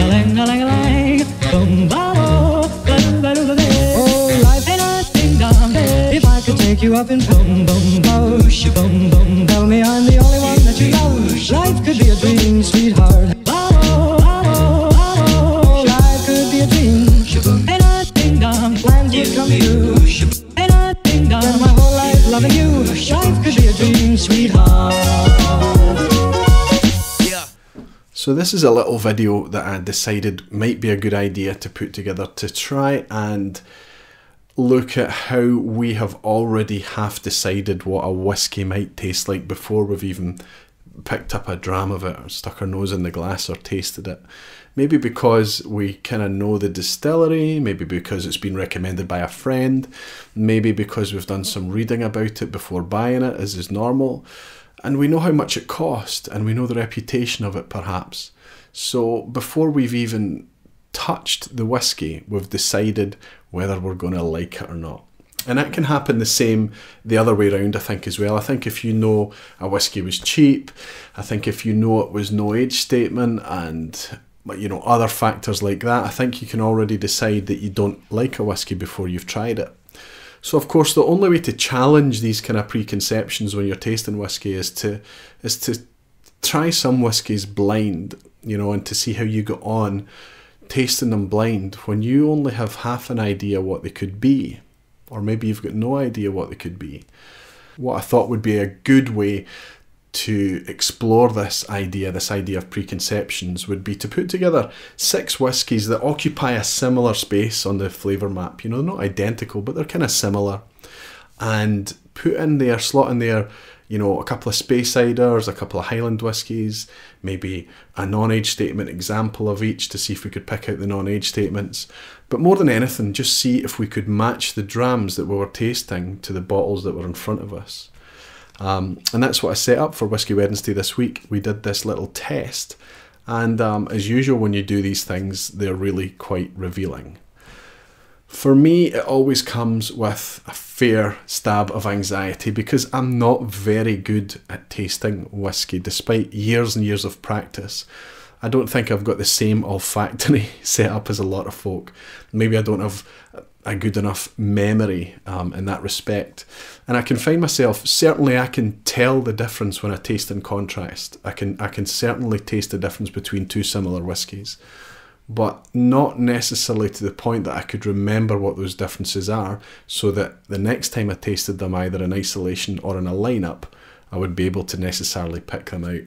Ding-a-ling-a-ling-a-ling, boom-ba-bo, ba-doo-ba-doo-ba-doo. Oh, life ain't a ding-dong. If I could take you up in boom-boom-bo, boom-boom, tell me I'm the only one that you love. Life could be a dream, sweetheart. Ba-bo, ba-bo, ba-bo. Life could be a dream. Ain't a ding-dong. Plans would come true. Ain't a ding-dong. Spend my whole life loving you. Life could be a dream, sweetheart. So this is a little video that I decided might be a good idea to put together to try and look at how we have already half decided what a whiskey might taste like before we've even picked up a dram of it or stuck our nose in the glass or tasted it. Maybe because we kind of know the distillery, maybe because it's been recommended by a friend, maybe because we've done some reading about it before buying it, as is normal. And we know how much it cost, and we know the reputation of it perhaps. So before we've even touched the whiskey, we've decided whether we're going to like it or not. And that can happen the other way around, I think, as well. I think if you know a whiskey was cheap, I think if you know it was no age statement and, you know, other factors like that, I think you can already decide that you don't like a whiskey before you've tried it. So of course the only way to challenge these kind of preconceptions when you're tasting whiskey is to try some whiskies blind, you know, and to see how you get on tasting them blind when you only have half an idea what they could be, or maybe you've got no idea what they could be. What I thought would be a good way to explore this idea of preconceptions would be to put together 6 whiskies that occupy a similar space on the flavour map. You know, they're not identical, but they're kind of similar. And slot in there, you know, a couple of Speysiders, a couple of Highland whiskies, maybe a non-age statement example of each to see if we could pick out the non-age statements. But more than anything, just see if we could match the drams that we were tasting to the bottles that were in front of us. And that's what I set up for Whisky Wednesday this week. We did this little test, and as usual when you do these things, they're really quite revealing. For me, it always comes with a fair stab of anxiety because I'm not very good at tasting whiskey, despite years and years of practice. I don't think I've got the same olfactory set up as a lot of folk. Maybe I don't have a good enough memory in that respect. And I can find myself, certainly I can tell the difference when I taste and contrast. I can certainly taste the difference between 2 similar whiskies, but not necessarily to the point that I could remember what those differences are, so that the next time I tasted them either in isolation or in a lineup, I would be able to necessarily pick them out.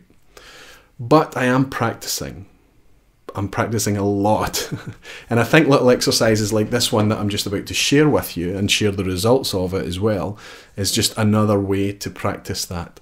But I am practicing. I'm practicing a lot. And I think little exercises like this one that I'm just about to share with you and share the results of it as well is just another way to practice that.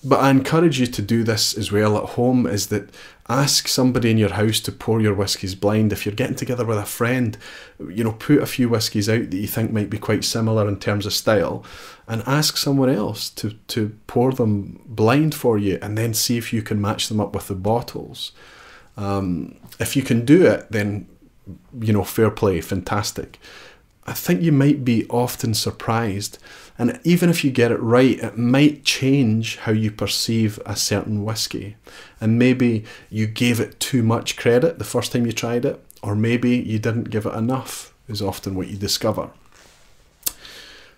But I encourage you to do this as well at home, is that ask somebody in your house to pour your whiskies blind. If you're getting together with a friend, you know, put a few whiskies out that you think might be quite similar in terms of style and ask someone else to pour them blind for you, and then see if you can match them up with the bottles. If you can do it, then, you know, fair play, fantastic. I think you might be often surprised, and even if you get it right, it might change how you perceive a certain whiskey. And maybe you gave it too much credit the first time you tried it, or maybe you didn't give it enough, is often what you discover.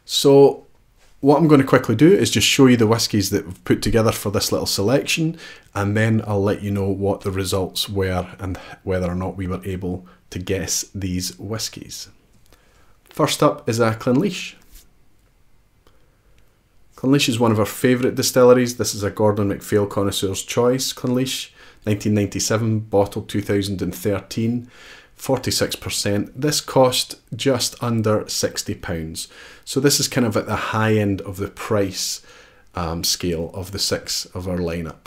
So what I'm going to quickly do is just show you the whiskies that we've put together for this little selection, and then I'll let you know what the results were and whether or not we were able to guess these whiskies. First up is a Clynelish. Clynelish is one of our favourite distilleries. This is a Gordon MacPhail Connoisseur's Choice Clynelish, 1997, bottled 2013. 46%. This cost just under £60. So this is kind of at the high end of the price scale of the 6 of our lineup.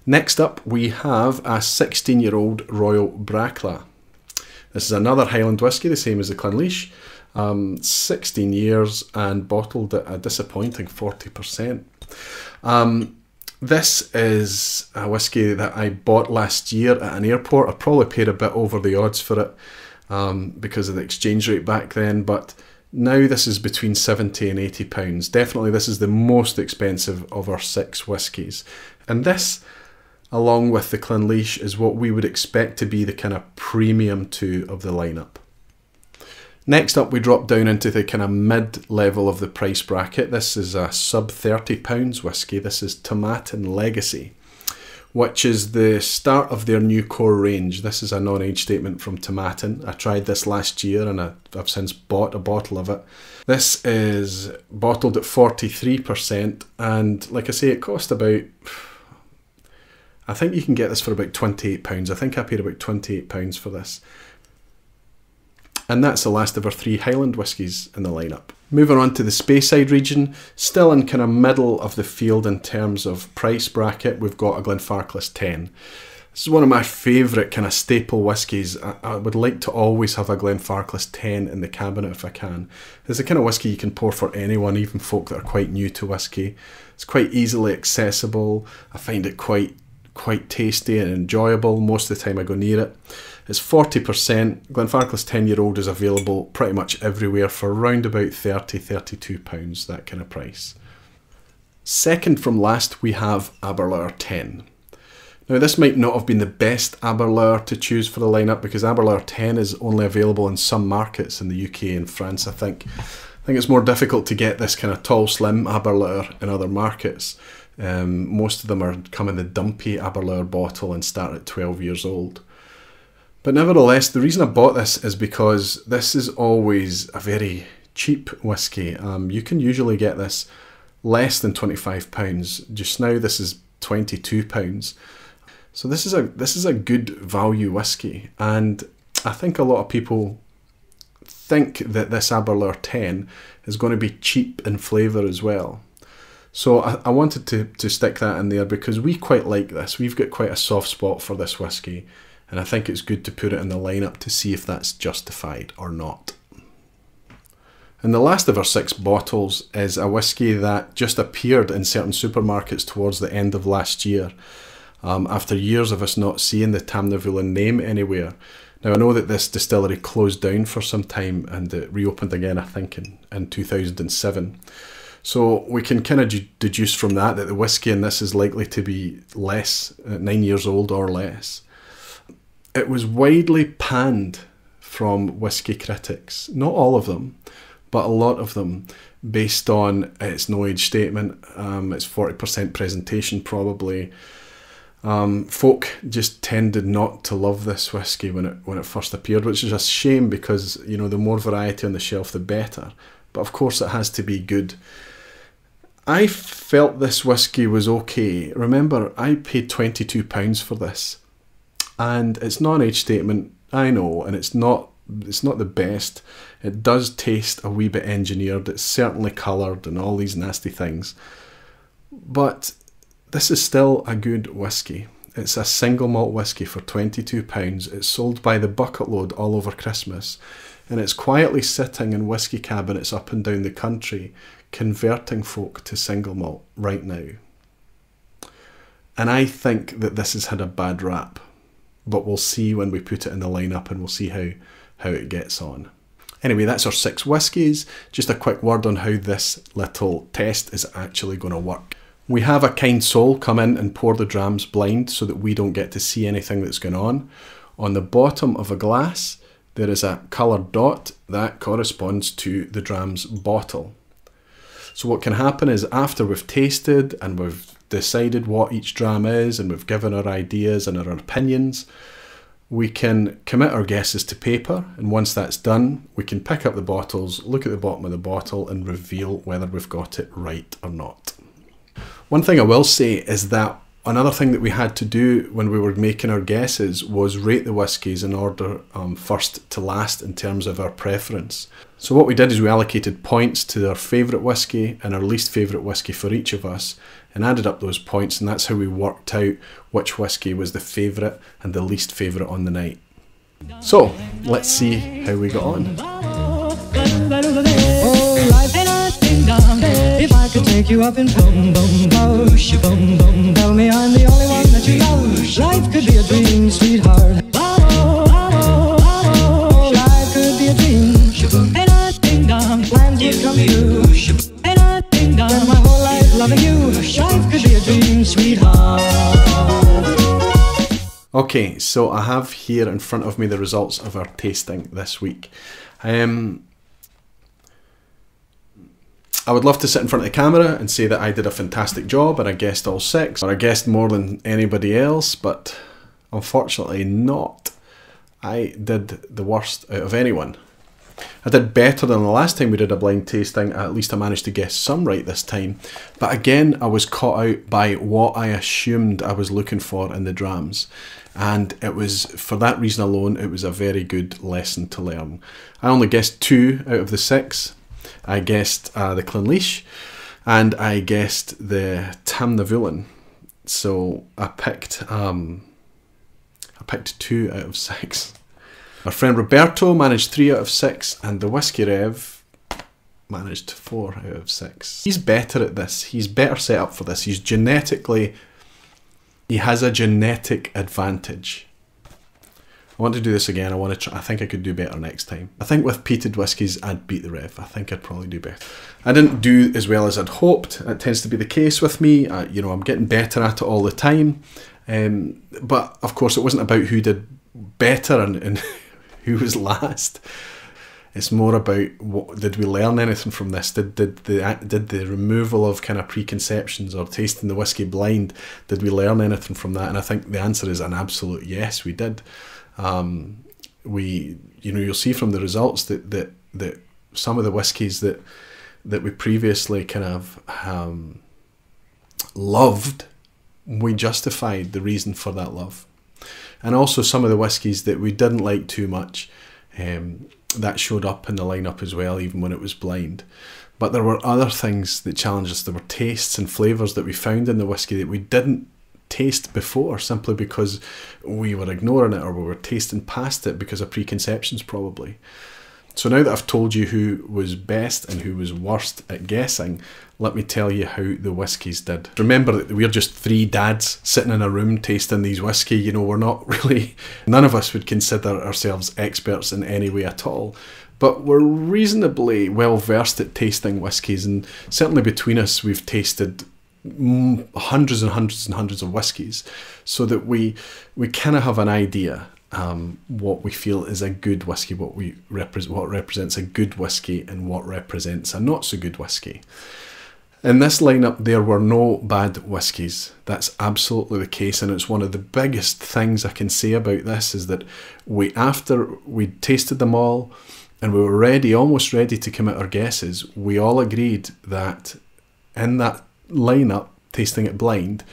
Next up we have a 16-year-old Royal Brackla. This is another Highland whisky, the same as the Clynelish. 16 years and bottled at a disappointing 40%. This is a whisky that I bought last year at an airport. I probably paid a bit over the odds for it because of the exchange rate back then, but now this is between £70 and £80. Definitely this is the most expensive of our 6 whiskies. And this, along with the Clynleash, is what we would expect to be the kind of premium two of the lineup. Next up, we drop down into the kind of mid-level of the price bracket. This is a sub £30 whisky. This is Tomaten Legacy, which is the start of their new core range. This is a non-age statement from Tomaten. I tried this last year and I've since bought a bottle of it. This is bottled at 43%, and like I say, it cost about, I think you can get this for about £28. I think I paid about £28 for this. And that's the last of our 3 Highland whiskies in the lineup. Moving on to the Speyside region, still in kind of middle of the field in terms of price bracket, we've got a Glenfarclas 10. This is one of my favourite kind of staple whiskies. I would like to always have a Glenfarclas 10 in the cabinet if I can. It's the kind of whisky you can pour for anyone, even folk that are quite new to whisky. It's quite easily accessible. I find it quite tasty and enjoyable most of the time I go near it. It's 40%. Glenfarclas 10-year-old is available pretty much everywhere for around about £30–32, that kind of price. Second from last, we have Aberlour 10. Now, this might not have been the best Aberlour to choose for the lineup, because Aberlour 10 is only available in some markets in the UK and France, I think. I think it's more difficult to get this kind of tall, slim Aberlour in other markets. Most of them come in the dumpy Aberlour bottle and start at 12 years old. But nevertheless, the reason I bought this is because this is always a very cheap whisky. You can usually get this less than £25. Just now this is £22. So this is a good value whisky, and I think a lot of people think that this Aberlour 10 is going to be cheap in flavour as well. So I wanted to stick that in there because we quite like this. We've got quite a soft spot for this whisky, and I think it's good to put it in the lineup to see if that's justified or not. And the last of our 6 bottles is a whisky that just appeared in certain supermarkets towards the end of last year, after years of us not seeing the Tamnavulin name anywhere. Now, I know that this distillery closed down for some time and it reopened again, I think, in 2007. So we can kind of deduce from that the whisky in this is likely to be less, 9 years old or less. It was widely panned from whisky critics, not all of them, but a lot of them, based on its no-age statement, its 40% presentation probably. Folk just tended not to love this whisky when it first appeared, which is a shame because, you know, the more variety on the shelf the better. But of course it has to be good. I felt this whisky was okay. Remember, I paid £22 for this, and it's non-age statement, I know, and it's not the best. It does taste a wee bit engineered. It's certainly coloured and all these nasty things, but this is still a good whisky. It's a single malt whisky for £22. It's sold by the bucket load all over Christmas, and it's quietly sitting in whisky cabinets up and down the country, converting folk to single malt right now. And I think that this has had a bad rap, but we'll see when we put it in the lineup, and we'll see how it gets on. Anyway, that's our 6 whiskies. Just a quick word on how this little test is actually going to work. We have a kind soul come in and pour the drams blind so that we don't get to see anything that's going on. On the bottom of a glass, there is a coloured dot that corresponds to the drams bottle. So what can happen is, after we've tasted and we've decided what each dram is and we've given our ideas and our opinions, we can commit our guesses to paper, and once that's done, we can pick up the bottles, look at the bottom of the bottle and reveal whether we've got it right or not. One thing I will say is that another thing that we had to do when we were making our guesses was rate the whiskies in order first to last in terms of our preference. So what we did is we allocated points to our favourite whisky and our least favourite whisky for each of us, and added up those points, and that's how we worked out which whisky was the favourite and the least favourite on the night. So let's see how we got on. If I could take you up and boom, boom, bosh, boom, boom, tell me I'm the only one that you love. Life could be a dream, sweetheart. Life could be a dream. And I ding dong, plans would come true. And I ding dong, my whole life loving you. Life could be a dream, sweetheart. Okay, so I have here in front of me the results of our tasting this week. I would love to sit in front of the camera and say that I did a fantastic job and I guessed all 6, or I guessed more than anybody else, but unfortunately not. I did the worst out of anyone. I did better than the last time we did a blind tasting. At least I managed to guess some right this time. But again, I was caught out by what I assumed I was looking for in the drams. And it was, for that reason alone, it was a very good lesson to learn. I only guessed 2 out of the 6. I guessed the Clynleash and I guessed the Tomaten. So I picked 2 out of 6. Our friend Roberto managed 3 out of 6 and TheWhiskyRev managed 4 out of 6. He's better at this. He's better set up for this. He has a genetic advantage. I want to do this again. I think I could do better next time. I think with peated whiskies, I'd beat the Rev. I think I'd probably do better. I didn't do as well as I'd hoped. It tends to be the case with me. You know, I'm getting better at it all the time. But of course, it wasn't about who did better and who was last. It's more about did we learn anything from this? Did the removal of kind of preconceptions or tasting the whiskey blind, did we learn anything from that? And I think the answer is an absolute yes, we did. You'll see from the results that some of the whiskies that we previously kind of loved, we justified the reason for that love. And also some of the whiskies that we didn't like too much, that showed up in the lineup as well, even when it was blind. But there were other things that challenged us. There were tastes and flavours that we found in the whiskey that we didn't taste before, simply because we were ignoring it or we were tasting past it because of preconceptions probably. So now that I've told you who was best and who was worst at guessing, let me tell you how the whiskies did. Remember that we're just 3 dads sitting in a room tasting these whiskey. You know, we're not really, none of us would consider ourselves experts in any way at all. But we're reasonably well versed at tasting whiskies, and certainly between us we've tasted hundreds and hundreds and hundreds of whiskies, so that we kind of have an idea what we feel is a good whiskey, what represents a good whiskey and what represents a not so good whiskey. In this lineup there were no bad whiskies. That's absolutely the case, and it's one of the biggest things I can say about this is that after we tasted them all and we were almost ready to commit our guesses, we all agreed that in that lineup, tasting it blind,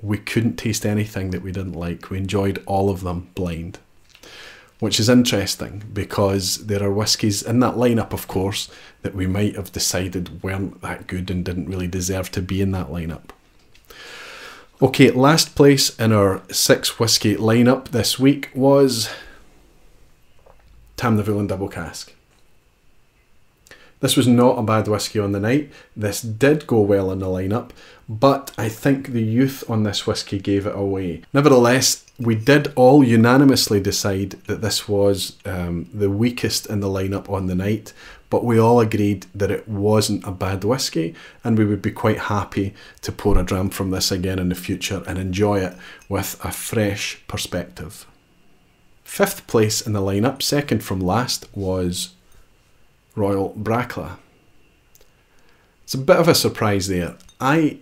we couldn't taste anything that we didn't like. We enjoyed all of them blind, which is interesting because there are whiskies in that lineup, of course, that we might have decided weren't that good and didn't really deserve to be in that lineup. Okay, last place in our 6 whiskey lineup this week was Tomaten Double Cask. This was not a bad whiskey on the night. This did go well in the lineup, but I think the youth on this whiskey gave it away. Nevertheless, we did all unanimously decide that this was the weakest in the lineup on the night, but we all agreed that it wasn't a bad whiskey and we would be quite happy to pour a dram from this again in the future and enjoy it with a fresh perspective. 5th place in the lineup, second from last, was Royal Brackla. It's a bit of a surprise there. I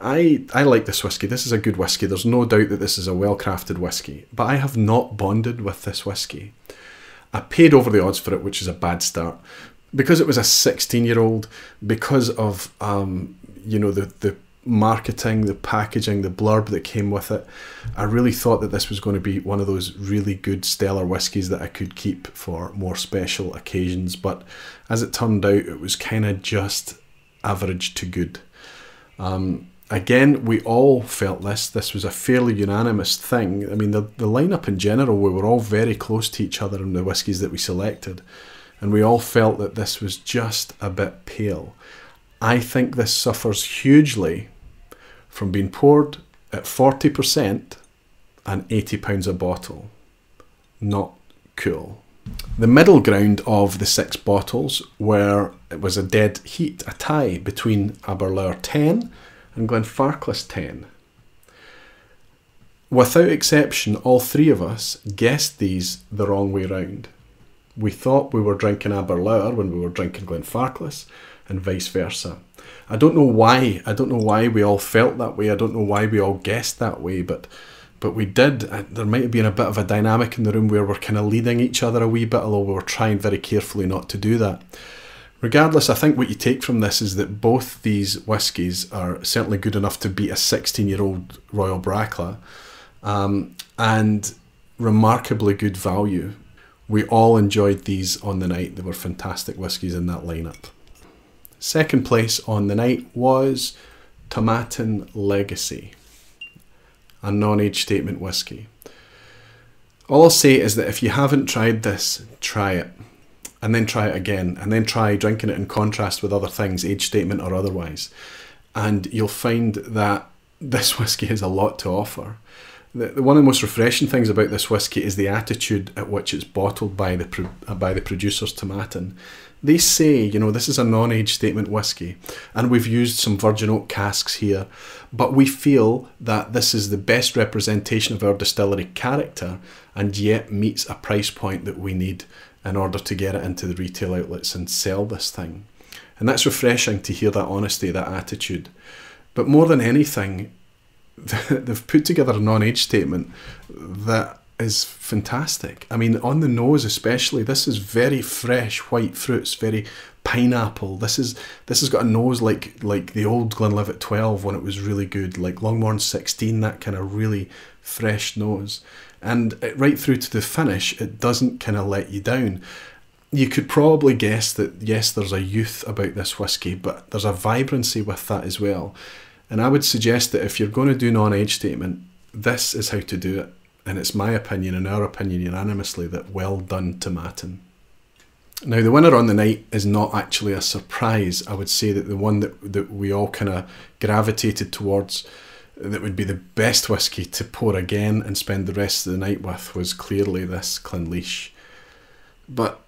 like this whiskey. This is a good whiskey. There's no doubt that this is a well-crafted whiskey, but I have not bonded with this whiskey. I paid over the odds for it, which is a bad start, because it was a 16-year-old, because of the marketing, the packaging, the blurb that came with it. I really thought that this was going to be one of those really good stellar whiskies that I could keep for more special occasions, but as it turned out, it was kind of just average to good. Again, we all felt this was a fairly unanimous thing. I mean, the lineup in general, we were all very close to each other in the whiskies that we selected, and we all felt that this was just a bit pale. I think this suffers hugely from being poured at 40% and £80 a bottle. Not cool. The middle ground of the 6 bottles it was a dead heat, a tie between Aberlour 10 and Glenfarclas 10. Without exception, all three of us guessed these the wrong way round. We thought we were drinking Aberlour when we were drinking Glenfarclas, and vice versa. I don't know why. I don't know why we all felt that way. I don't know why we all guessed that way, but we did. There might have been a bit of a dynamic in the room where we're kind of leading each other a wee bit, although we were trying very carefully not to do that. Regardless, I think what you take from this is that both these whiskies are certainly good enough to beat a 16-year-old Royal Brackla, and remarkably good value. We all enjoyed these on the night. They were fantastic whiskies in that lineup. Second place on the night was Tomaten Legacy, a non-age statement whisky. All I'll say is that if you haven't tried this, try it. And then try it again. And then try drinking it in contrast with other things, age statement or otherwise. And you'll find that this whisky has a lot to offer. One of the most refreshing things about this whisky is the attitude at which it's bottled by the producers, Tomaten. They say, you know, this is a non-age statement whisky, and we've used some virgin oak casks here, but we feel that this is the best representation of our distillery character, and yet meets a price point that we need in order to get it into the retail outlets and sell this thing. And that's refreshing to hear that honesty, that attitude. But more than anything, they've put together a non-age statement that is fantastic. I mean, on the nose especially, this is very fresh white fruits, very pineapple. This has got a nose like the old Glenlivet 12 when it was really good, like Longmorn 16, that kind of really fresh nose. And right through to the finish, it doesn't kind of let you down. You could probably guess that, yes, there's a youth about this whisky, but there's a vibrancy with that as well. And I would suggest that if you're going to do non-age statement, this is how to do it. And it's my opinion, and our opinion unanimously, that well done, Tomaten. Now, the winner on the night is not actually a surprise. I would say that the one that we all kind of gravitated towards, that would be the best whisky to pour again and spend the rest of the night with, was clearly this Clynleash. But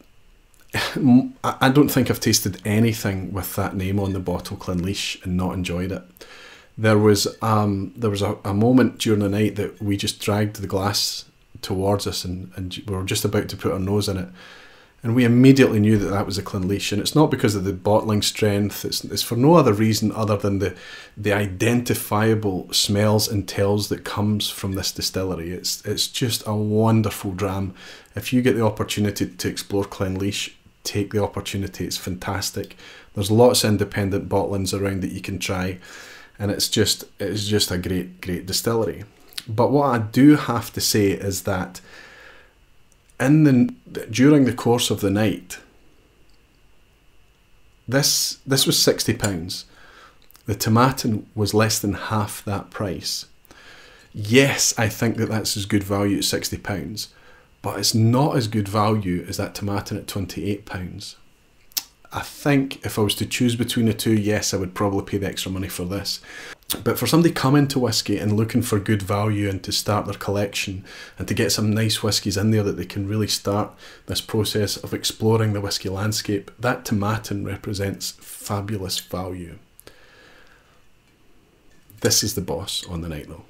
I don't think I've tasted anything with that name on the bottle, Clynleash, and not enjoyed it. There was a moment during the night that we just dragged the glass towards us, and we were just about to put our nose in it, and we immediately knew that that was a Clynleash. And it's not because of the bottling strength, it's for no other reason other than the identifiable smells and tells that comes from this distillery. It's just a wonderful dram. If you get the opportunity to explore Clynleash, take the opportunity. It's fantastic. There's lots of independent bottlings around that you can try, and it's just a great distillery. But what I do have to say is that during the course of the night, this was £60. The Tomaten was less than half that price. Yes, I think that that's as good value at £60, but it's not as good value as that Tomaten at £28. I think if I was to choose between the two, yes, I would probably pay the extra money for this. But for somebody coming to whisky and looking for good value and to start their collection and to get some nice whiskies in there that they can really start this process of exploring the whisky landscape, that Tomaten represents fabulous value. This is the boss on the night though.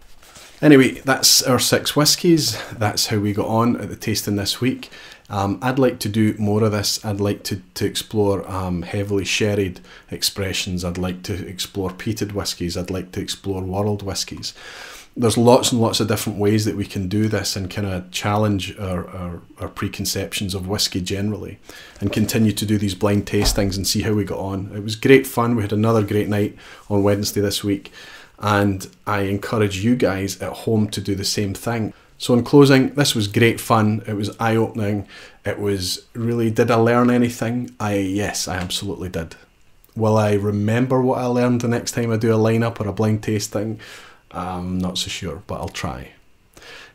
Anyway, that's our 6 whiskies. That's how we got on at the tasting this week. I'd like to do more of this. I'd like to explore heavily sherried expressions. I'd like to explore peated whiskies. I'd like to explore world whiskies. There's lots and lots of different ways that we can do this and kind of challenge our preconceptions of whisky generally, and continue to do these blind tastings and see how we got on. It was great fun. We had another great night on Wednesday this week, and I encourage you guys at home to do the same thing. So in closing, this was great fun. It was eye-opening. It was really, did I learn anything? Yes, I absolutely did. Will I remember what I learned the next time I do a lineup or a blind tasting? I'm not so sure, but I'll try.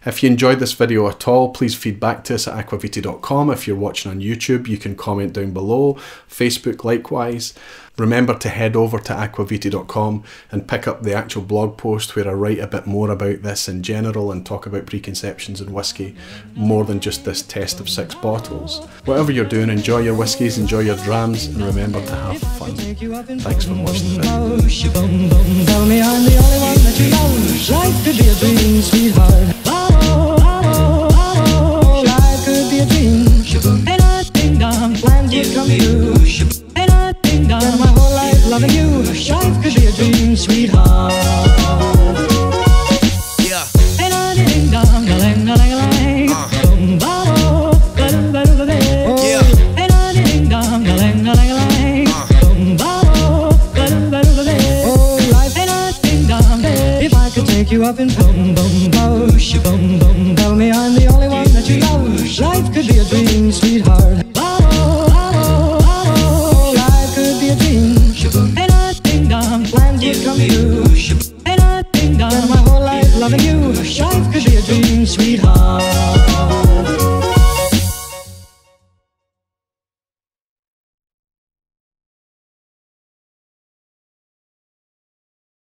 If you enjoyed this video at all, please feedback to us at aquaviti.com. If you're watching on YouTube, you can comment down below. Facebook likewise. Remember to head over to aquaviti.com and pick up the actual blog post where I write a bit more about this in general and talk about preconceptions in whisky, more than just this test of 6 bottles. Whatever you're doing, enjoy your whiskies, enjoy your drams, and remember to have fun. Thanks for watching the video. Tell me I'm the only one that you love. Life could be a dream, sweetheart. Life could be a dream. And I think plans would come true. And I think spend my whole life loving you. Life could be a dream, sweetheart. Yeah. And I ding dong, lang, lang, lang. Yeah. And I ding dong, lang, lang, lang. Oh, life and I ding dong. If I could take you up in boom, boom, boom, boom, boom. Tell me I'm the only one that you love. Life could be a dream, sweetheart.